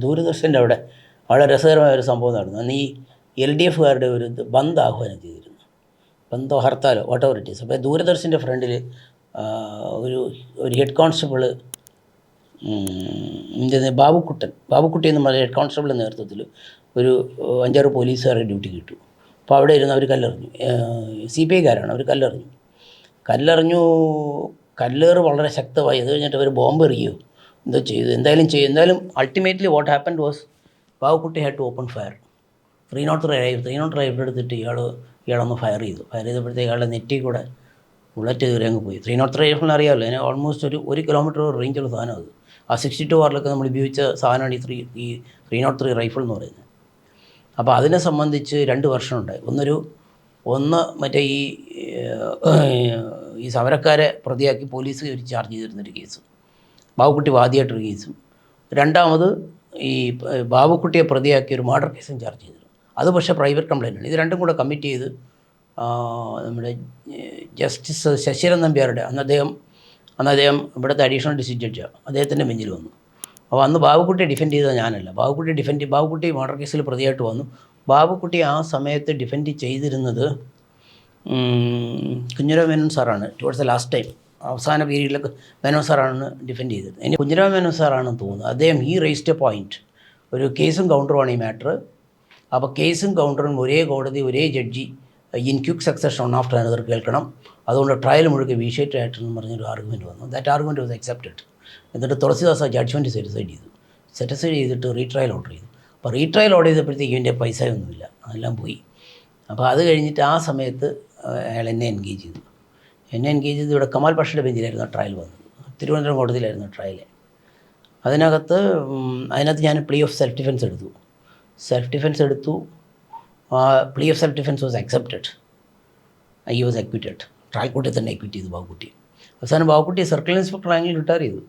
ദൂരദർശൻ്റെ വളരെ രസകരമായ ഒരു സംഭവം നടന്നു. അന്ന് ഈ LDFകാരുടെ ഒരു ബന്ദ് ആഹ്വാനം ചെയ്തിരുന്നു, ബന്ധോ ഹർത്താലോ വാട്ടവർ ഇറ്റ് ഈസ്. അപ്പോൾ ദൂരദർശൻ്റെ ഫ്രണ്ടിൽ ഒരു ഹെഡ് കോൺസ്റ്റബിൾ ബാബുക്കുട്ടി എന്ന് പറഞ്ഞ ഹെഡ് കോൺസ്റ്റബിളിൻ്റെ നേതൃത്വത്തിൽ ഒരു 5-6 പോലീസുകാരെ ഡ്യൂട്ടി കിട്ടും. അപ്പോൾ അവിടെ ഇരുന്ന് അവർ കല്ലെറിഞ്ഞു. CPIക്കാരാണ്. അവർ കല്ലെറിഞ്ഞു. കല്ലേറ് വളരെ ശക്തമായി. അത് കഴിഞ്ഞിട്ട് അവർ ബോംബ് എറിയുകയോ എന്തോ ചെയ്തു. എന്തായാലും ultimately what happened was Babukutty had to open fire. 303 rifle എടുത്തിട്ട് ഇയാളൊന്ന് ഫയർ ചെയ്തപ്പോഴത്തേക്ക് ഇയാളുടെ നെറ്റി കൂടെ ബുള്ളറ്റ് കയറി അങ്ങ് പോയി. 303 റൈഫിളിന് അറിയാമല്ലോ, അതിന് ഓൾമോസ്റ്റ് ഒരു കിലോമീറ്റർ റേഞ്ചുള്ള സാധനം അത്. ആ 62 വാറിലൊക്കെ നമ്മൾ ഉപയോഗിച്ച സാധനമാണ് ഈ 303 റൈഫിൾ എന്ന് പറയുന്നത്. അപ്പോൾ അതിനെ സംബന്ധിച്ച് 2 വർഷമുണ്ടായി. മറ്റേ ഈ സമരക്കാരെ പ്രതിയാക്കി പോലീസ് ഒരു ചാർജ് ചെയ്തിരുന്നൊരു കേസ്, ബാബുക്കുട്ടി വാദിയായിട്ടൊരു കേസും. രണ്ടാമത് ഈ ബാബുക്കുട്ടിയെ പ്രതിയാക്കി ഒരു മർഡർ കേസും ചാർജ് ചെയ്തിരുന്നു. അത് പക്ഷേ പ്രൈവറ്റ് കംപ്ലയിൻ്റാണ്. ഇത് രണ്ടും കൂടെ കമ്മിറ്റ് ചെയ്ത് നമ്മുടെ ജസ്റ്റിസ് ശശിധരൻ നമ്പ്യാരുടെ അന്ന് അദ്ദേഹം ഇവിടുത്തെ അഡീഷണൽ ഡിസ്ട്രിക്ട് ജഡ്ജാണ്, അദ്ദേഹത്തിൻ്റെ ബെഞ്ചിൽ വന്നു. അപ്പോൾ അന്ന് ബാബുക്കുട്ടിയെ ഡിഫെൻഡ് ചെയ്തത് ഞാനല്ല. ബാബുക്കുട്ടി മർഡർ കേസിൽ പ്രതിയായിട്ട് വന്നു. ബാബുക്കുട്ടി ആ സമയത്ത് ഡിഫെൻഡ് ചെയ്തിരുന്നത് കുഞ്ഞിരാമ മേനോൻ സാറാണ്. ടുവേർഡ്സ് ദ ലാസ്റ്റ് ടൈം, അവസാന പീരീഡിലൊക്കെ മേനോൻ സാറാണ് ഡിഫെൻഡ് ചെയ്തത്. ഇനി കുഞ്ഞിരാമ മേനോൻ സാറാണെന്ന് തോന്നുന്നു. അദ്ദേഹം റേസ്ഡ് എ പോയിൻറ്റ്, ഒരു കേസും കൗണ്ടറുമാണ് ഈ മാറ്റർ. അപ്പോൾ കേസും കൗണ്ടറും ഒരേ കോടതി ഒരേ judge in quick succession on after another കേൾക്കണം. അതുകൊണ്ട് ട്രയൽ മുഴുക്കെ വിഷേറ്റ് ആയിട്ടെന്ന് പറഞ്ഞൊരു ആർഗ്യുമെൻറ്റ് വന്നു. That argument was accepted. എന്നിട്ട് തുളസിദാസ് ആ ജഡ്ജ്മെൻറ്റ് സെറ്റിസൈഡ് ചെയ്തിട്ട് റീട്രയൽ ഓർഡർ ചെയ്തു. അപ്പോൾ റീട്രയൽ ഓർഡർ ചെയ്തപ്പോഴത്തേക്ക് ഇതിൻ്റെ പൈസയൊന്നുമില്ല, അതെല്ലാം പോയി. അപ്പോൾ അത് കഴിഞ്ഞിട്ട് ആ സമയത്ത് അയാൾ എന്നെ എൻഗേജ് ചെയ്തു. ഇവിടെ കമാൽ പാഷയുടെ ബെഞ്ചിലായിരുന്നു ട്രയൽ വന്നത്. തിരുവനന്തപുരം കോടതിയിലായിരുന്നു ട്രയൽ. അതിനകത്ത് ഞാൻ പ്ലീ ഓഫ് സെൽഫ് ഡിഫെൻസ് എടുത്തു. Plea of self defence was accepted. I was acquitted. Trial കോർട്ടിൽ തന്നെ അക്വിറ്റ് ചെയ്തു ബാബുക്കുട്ടി. അവസാനം ബാബുക്കുട്ടി സർക്കിൾ ഇൻസ്പെക്ടർ റാങ്കിൽ റിട്ടയർ ചെയ്തു.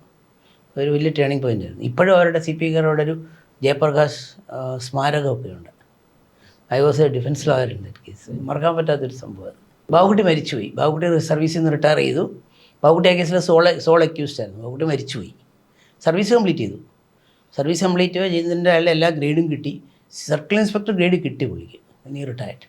ഒരു വലിയ ടേണിംഗ് പോയിൻ്റ് ആയിരുന്നു. ഇപ്പോഴും അവരുടെ CPIക്കാരുടെ ഒരു ജയപ്രകാശ് സ്മാരകമൊക്കെ ഉണ്ട്. I was A defence lawyer in that case. മറക്കാൻ പറ്റാത്തൊരു സംഭവമാണ്. ബാബുക്കുട്ടി മരിച്ചുപോയി. ബാബുക്കുട്ടി സർവീസിൽ നിന്ന് റിട്ടയർ ചെയ്തു. ബാബുക്കുട്ടി ആ കേസിൽ സോൾ അക്യൂസ്ഡ് ആയിരുന്നു. ബാബുക്കുട്ടി മരിച്ചുപോയി. സർവീസ് കംപ്ലീറ്റ് ചെയ്തതിൻ്റെ അയാളുടെ എല്ലാ ഗ്രേഡും കിട്ടി. സർക്കിൾ ഇൻസ്പെക്ടർ ഗ്രേഡ് കിട്ടി പുള്ളിക്ക്. ഇനി റിട്ടയർഡ്.